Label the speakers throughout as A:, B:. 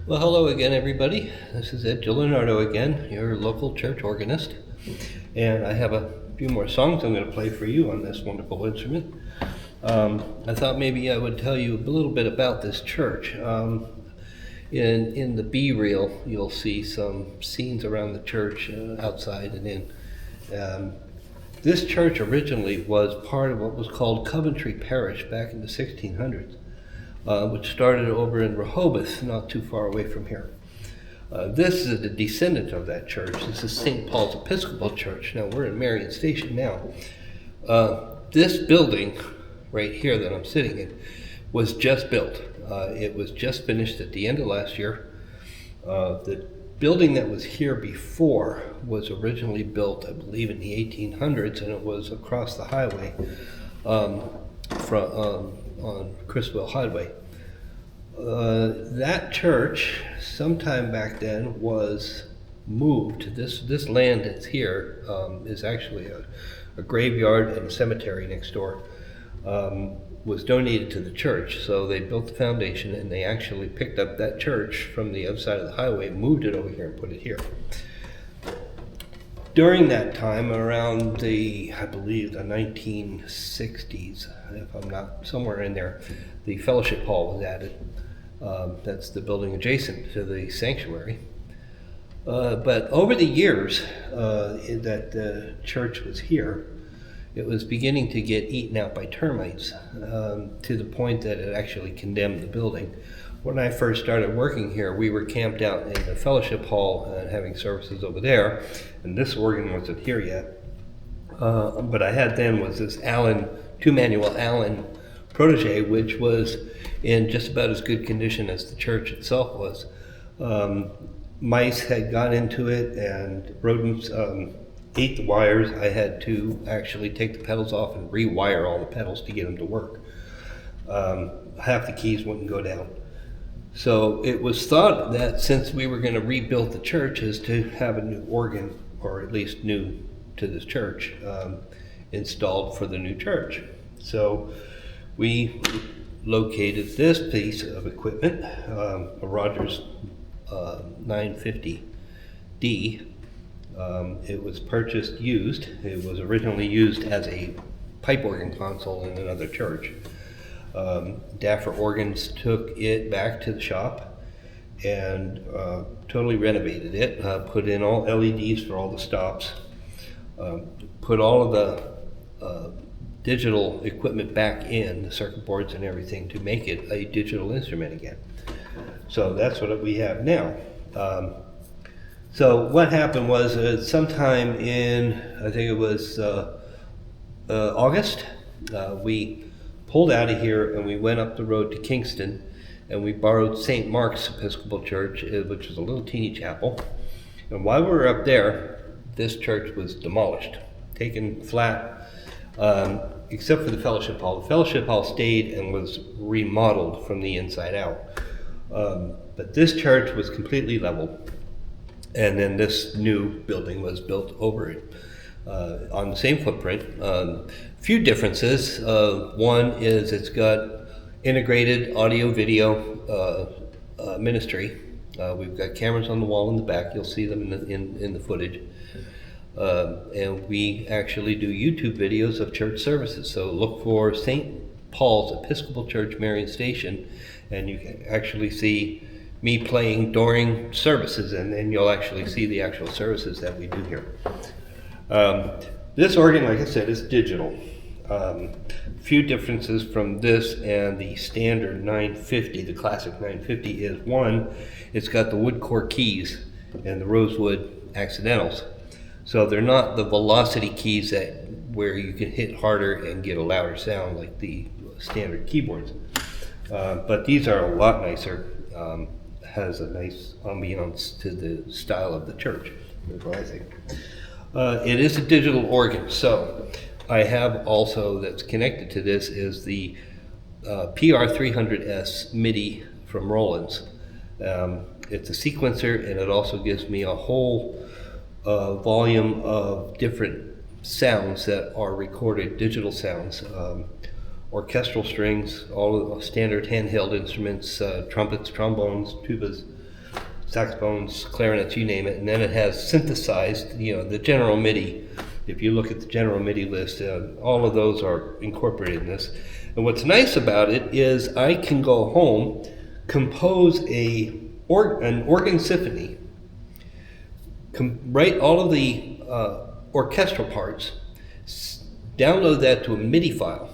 A: Well, hello again, everybody. This is Gillenardo again, your local church organist. And I have a few more songs I'm going to play for you on this wonderful instrument. I thought maybe I would tell you a little bit about this church. In the B reel, you'll see some scenes around the church, outside and in. This church originally was part of what was called Coventry Parish back in the 1600s. Which started over in Rehoboth, not too far away from here. This is a descendant of that church. This is St. Paul's Episcopal Church. Now, we're in Marion Station now. This building right here that I'm sitting in was just built. It was just finished at the end of last year. The building that was here before was originally built, I believe, in the 1800s, and it was across the highway on Criswell Highway. That church, sometime back then, was moved. This land that's here is actually a graveyard and a cemetery next door. Was donated to the church, so they built the foundation and they actually picked up that church from the other side of the highway, moved it over here and put it here. During that time, around I believe the 1960s, if I'm not somewhere in there, the fellowship hall was added. That's the building adjacent to the sanctuary. But over the years that the church was here, it was beginning to get eaten out by termites, to the point that it actually condemned the building. When I first started working here, we were camped out in the fellowship hall and having services over there, and this organ wasn't here yet. But I had then was this two-manual Allen protege, which was in just about as good condition as the church itself was. Mice had got into it and rodents ate the wires. I had to actually take the pedals off and rewire all the pedals to get them to work. Half the keys wouldn't go down. So it was thought that since we were going to rebuild the church is to have a new organ, or at least new to this church, installed for the new church. So we located this piece of equipment, a Rogers 950D. It was purchased used. It was originally used as a pipe organ console in another church. Daffer Organs took it back to the shop and totally renovated it, put in all LEDs for all the stops, put all of the digital equipment back in, the circuit boards and everything, to make it a digital instrument again. So that's what we have now. So what happened was sometime in, I think it was August, we pulled out of here and we went up the road to Kingston, and we borrowed St. Mark's Episcopal Church, which is a little teeny chapel. And while we were up there, this church was demolished, taken flat, except for the fellowship hall. The fellowship hall stayed and was remodeled from the inside out. But this church was completely leveled, and then this new building was built over it. On the same footprint. Few differences. One is it's got integrated audio video ministry. We've got cameras on the wall in the back. You'll see them in the footage. And we actually do YouTube videos of church services. So look for St. Paul's Episcopal Church, Marion Station, and you can actually see me playing during services, and then you'll actually see the actual services that we do here. This organ, like I said, is digital. Few differences from this and the standard 950, the classic 950, is one, it's got the wood core keys and the rosewood accidentals. So they're not the velocity keys where you can hit harder and get a louder sound like the standard keyboards. But these are a lot nicer. Has a nice ambiance to the style of the church, that's what I think. It is a digital organ, so I have also, that's connected to this, is the PR300S MIDI from Roland's. It's a sequencer, and it also gives me a whole volume of different sounds that are recorded, digital sounds, orchestral strings, all of the standard handheld instruments, trumpets, trombones, tubas, saxophones, clarinets, you name it, and then it has synthesized, the general MIDI. If you look at the general MIDI list, all of those are incorporated in this. And what's nice about it is I can go home, compose an organ symphony, write all of the orchestral parts, download that to a MIDI file,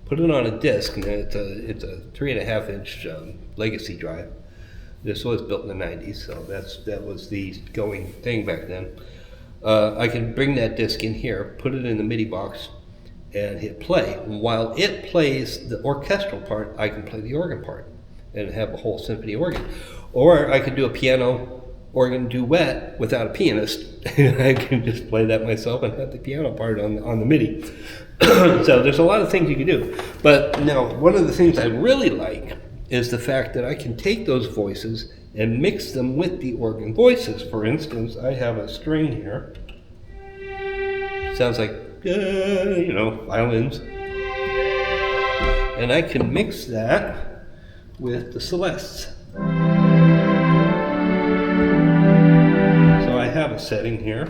A: put it on a disc, and it's a 3.5-inch legacy drive. This was built in the 90s, so that was the going thing back then. I can bring that disc in here, put it in the MIDI box, and hit play. While it plays the orchestral part, I can play the organ part and have a whole symphony organ. Or I could do a piano organ duet without a pianist. I can just play that myself and have the piano part on the MIDI. So there's a lot of things you can do. But now, one of the things I really like is the fact that I can take those voices and mix them with the organ voices. For instance, I have a string here. Sounds like, violins. And I can mix that with the celestes. So I have a setting here.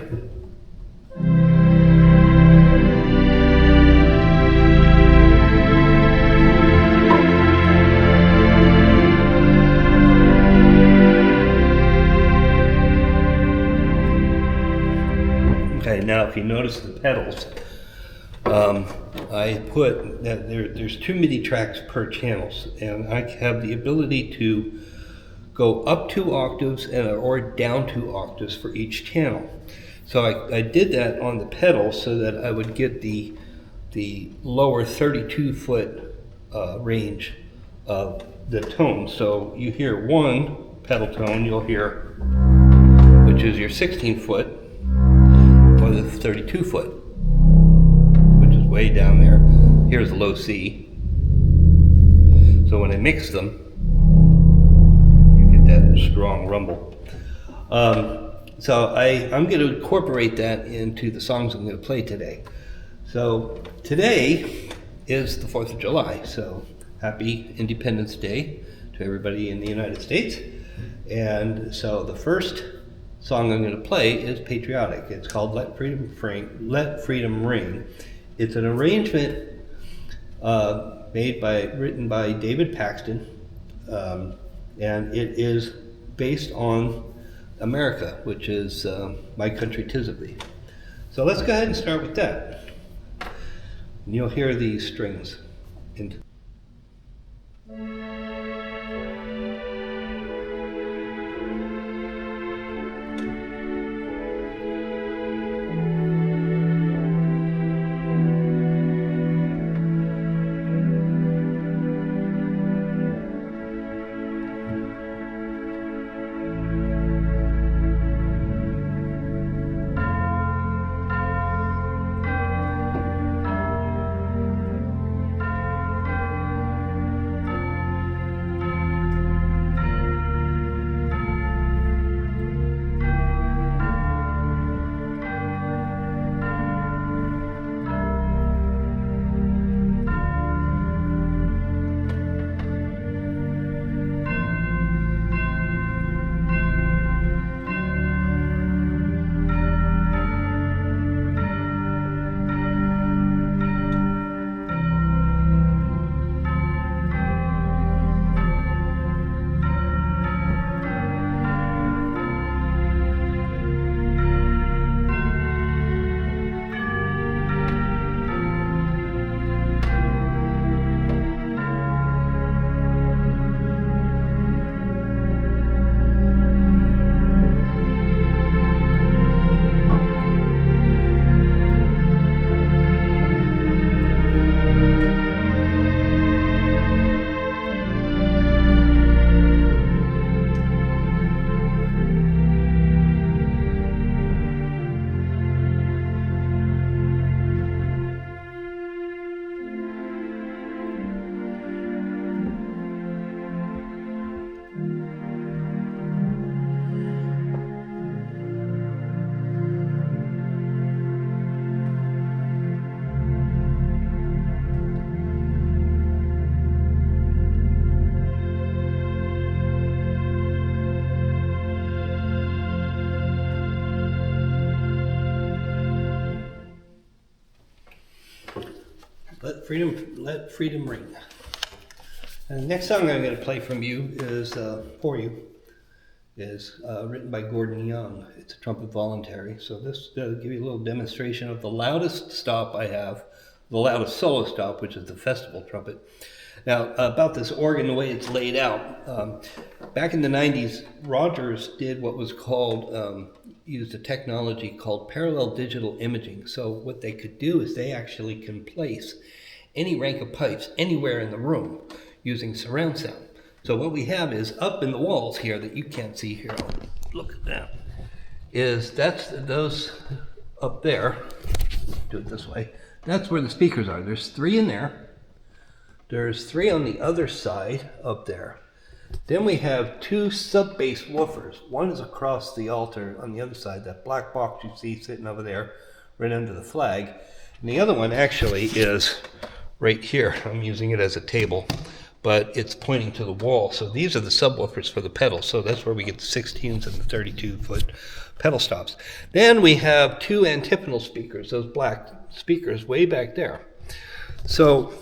A: Okay, now if you notice the pedals, I put that there's 2 MIDI tracks per channels, and I have the ability to go up 2 octaves or down 2 octaves for each channel. So I did that on the pedal so that I would get the lower 32-foot range of the tone. So you hear one pedal tone, you'll hear, which is your 16-foot, or the 32-foot, which is way down there. Here's the low C. So when I mix them, you get that strong rumble. So I'm going to incorporate that into the songs I'm going to play today. So today is the 4th of July, so happy Independence Day to everybody in the United States. And so the first song I'm going to play is patriotic. It's called Let Freedom Ring. It's an arrangement written by David Paxton, and it is based on America, which is My Country 'Tis of Thee. So let's go ahead and start with that. And you'll hear these strings. Let Freedom Ring. And the next song I'm going to play for you is written by Gordon Young. It's a trumpet voluntary. So this will give you a little demonstration of the loudest stop I have, the loudest solo stop, which is the festival trumpet. Now, about this organ, the way it's laid out, back in the 90s, Rogers did what was called, used a technology called parallel digital imaging. So what they could do is they actually can place any rank of pipes anywhere in the room using surround sound. So what we have is up in the walls here that you can't see here, look at that, that's those up there, do it this way, that's where the speakers are. There's 3 in there. There's 3 on the other side up there. Then we have 2 sub-bass woofers. One is across the altar on the other side, that black box you see sitting over there right under the flag. And the other one actually is right here. I'm using it as a table, but it's pointing to the wall. So these are the subwoofers for the pedals. So that's where we get the 16s and the 32-foot pedal stops. Then we have 2 antiphonal speakers, those black speakers way back there. So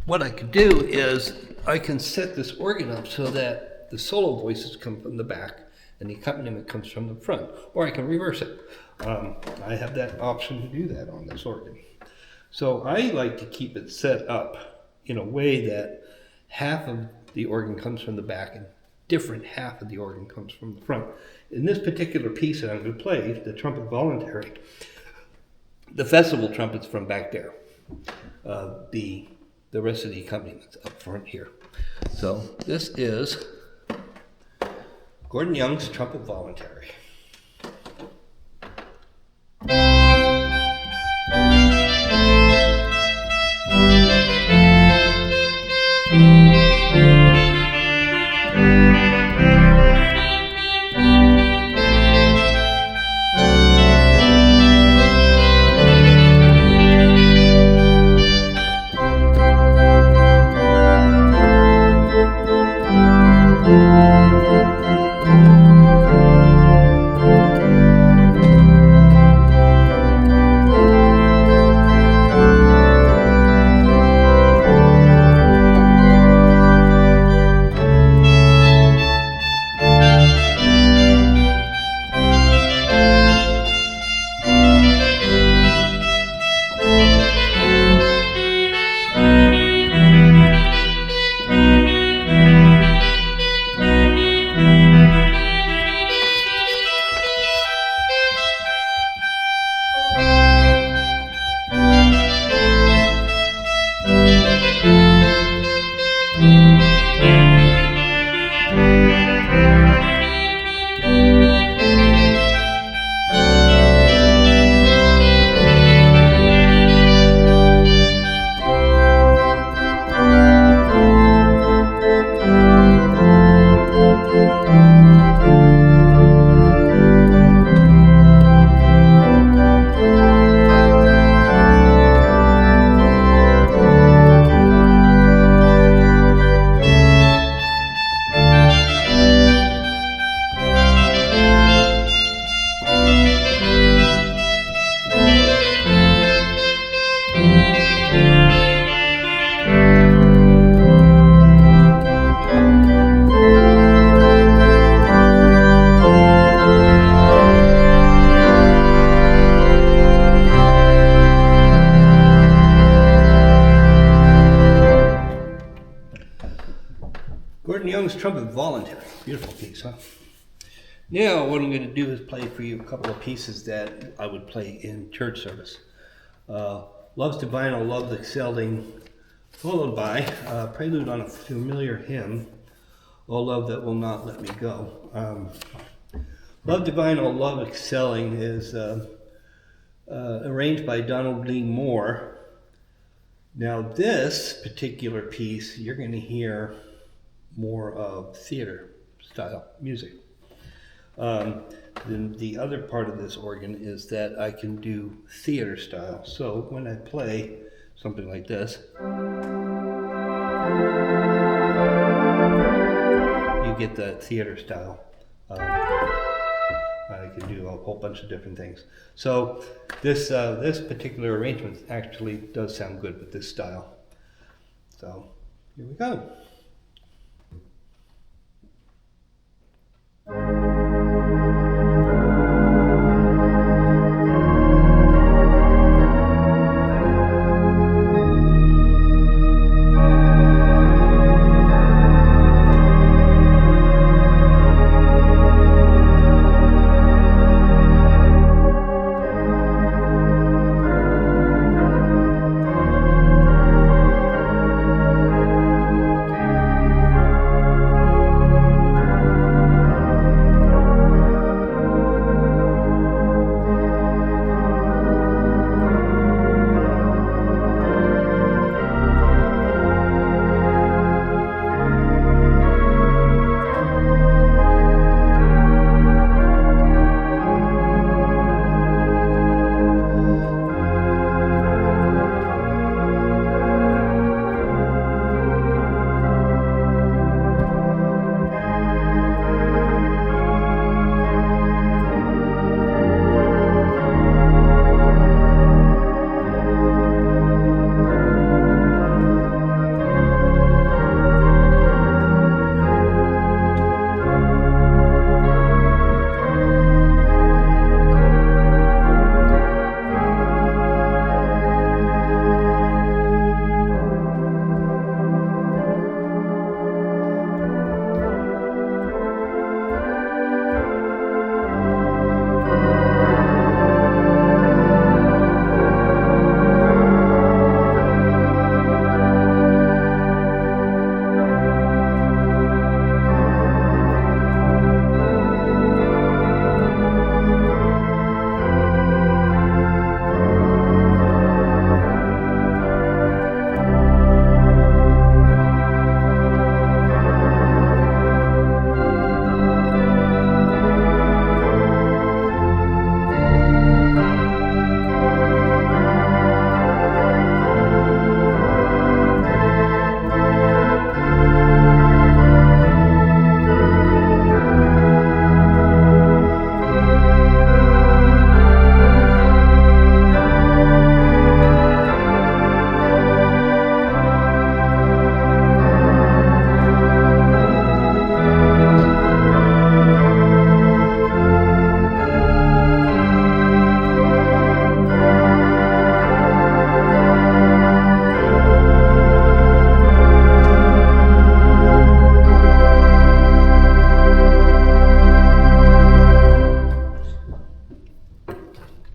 A: what I could do is I can set this organ up so that the solo voices come from the back and the accompaniment comes from the front, or I can reverse it. I have that option to do that on this organ. So I like to keep it set up in a way that half of the organ comes from the back and different half of the organ comes from the front. In this particular piece that I'm going to play, the trumpet voluntary, the festival trumpet's from back there. The rest of the accompaniment up front here. So this is Gordon Young's Trumpet Voluntary. Gordon Young's Trumpet Voluntary. Beautiful piece, huh? Now what I'm going to do is play for you a couple of pieces that I would play in church service. Love's Divine, O Love Excelling, followed by prelude on a familiar hymn, O Love That Will Not Let Me Go. Love Divine, O Love Excelling is arranged by Donald Lee Moore. Now this particular piece, you're going to hear more of theater style music. Then the other part of this organ is that I can do theater style. So when I play something like this, you get that theater style. I can do a whole bunch of different things. So this particular arrangement actually does sound good with this style. So here we go.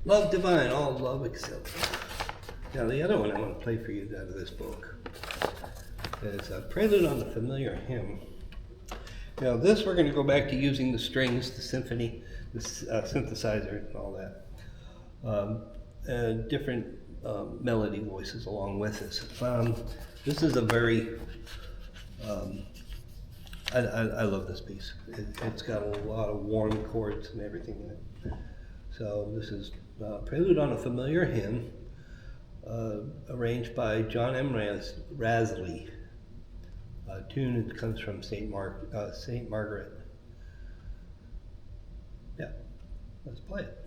A: Love divine, all love accepted. Now the other one I want to play for you out of this book is a Prelude on the Familiar Hymn. Now this we're going to go back to using the strings, the symphony, the synthesizer and all that. Different melody voices along with this. This is a very, I love this piece. It's got a lot of warm chords and everything in it. So this is Prelude on a Familiar Hymn, arranged by John M. Rasley. Tune it comes from Saint Margaret. Yeah, let's play it.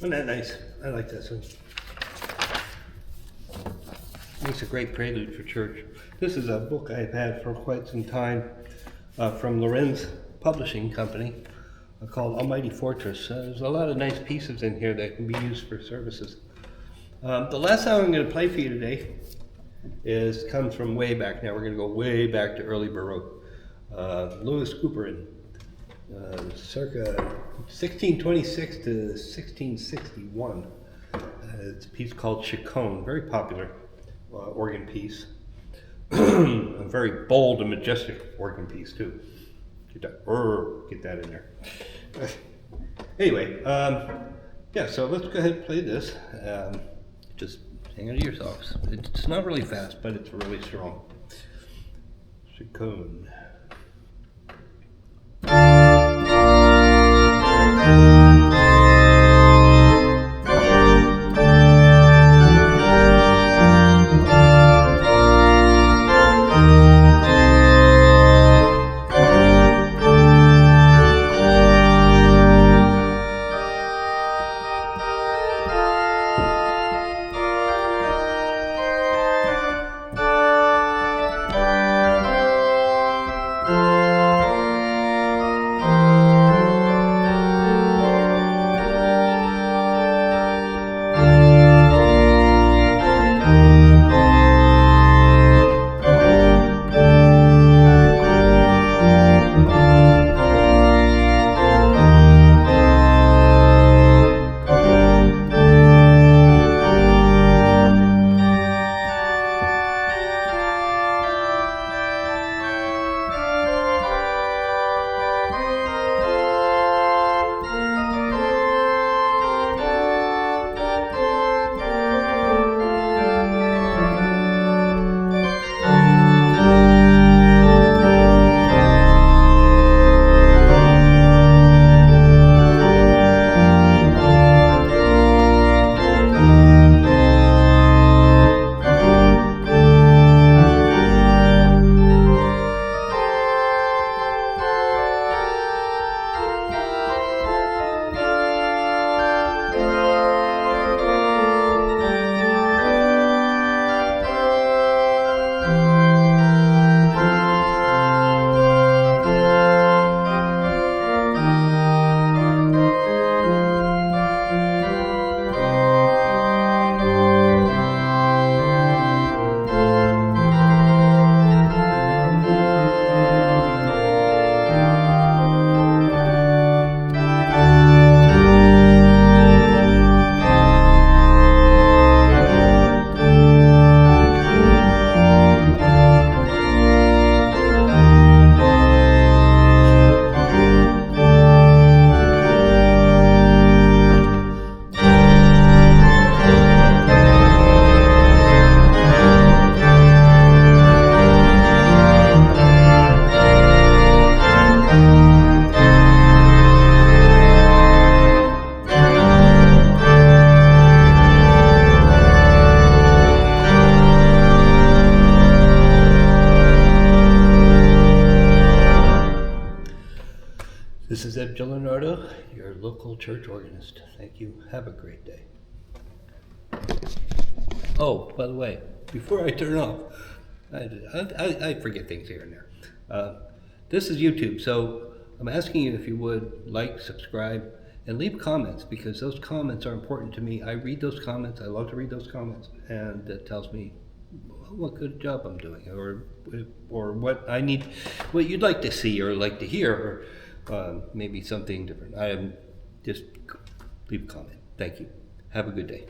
A: Isn't that nice? I like this one. Makes a great prelude for church. This is a book I've had for quite some time from Lorenz Publishing Company called Almighty Fortress. There's a lot of nice pieces in here that can be used for services. The last song I'm going to play for you today comes from way back. Now we're going to go way back to early Baroque. Louis Couperin, circa 1626 to 1661. It's a piece called Chaconne, very popular organ piece. A very bold and majestic organ piece too. Get that in there. Anyway, yeah, so let's go ahead and play this. Just hang on to yourselves. It's not really fast, but it's really strong. Chaconne. This is Gillenardo, your local church organist. Thank you. Have a great day. Oh, by the way, before I turn off, I forget things here and there. This is YouTube, so I'm asking you if you would like, subscribe, and leave comments, because those comments are important to me. I read those comments. I love to read those comments, and that tells me what good job I'm doing, or what I need, what you'd like to see or like to hear, or maybe something different. Just leave a comment. Thank you. Have a good day.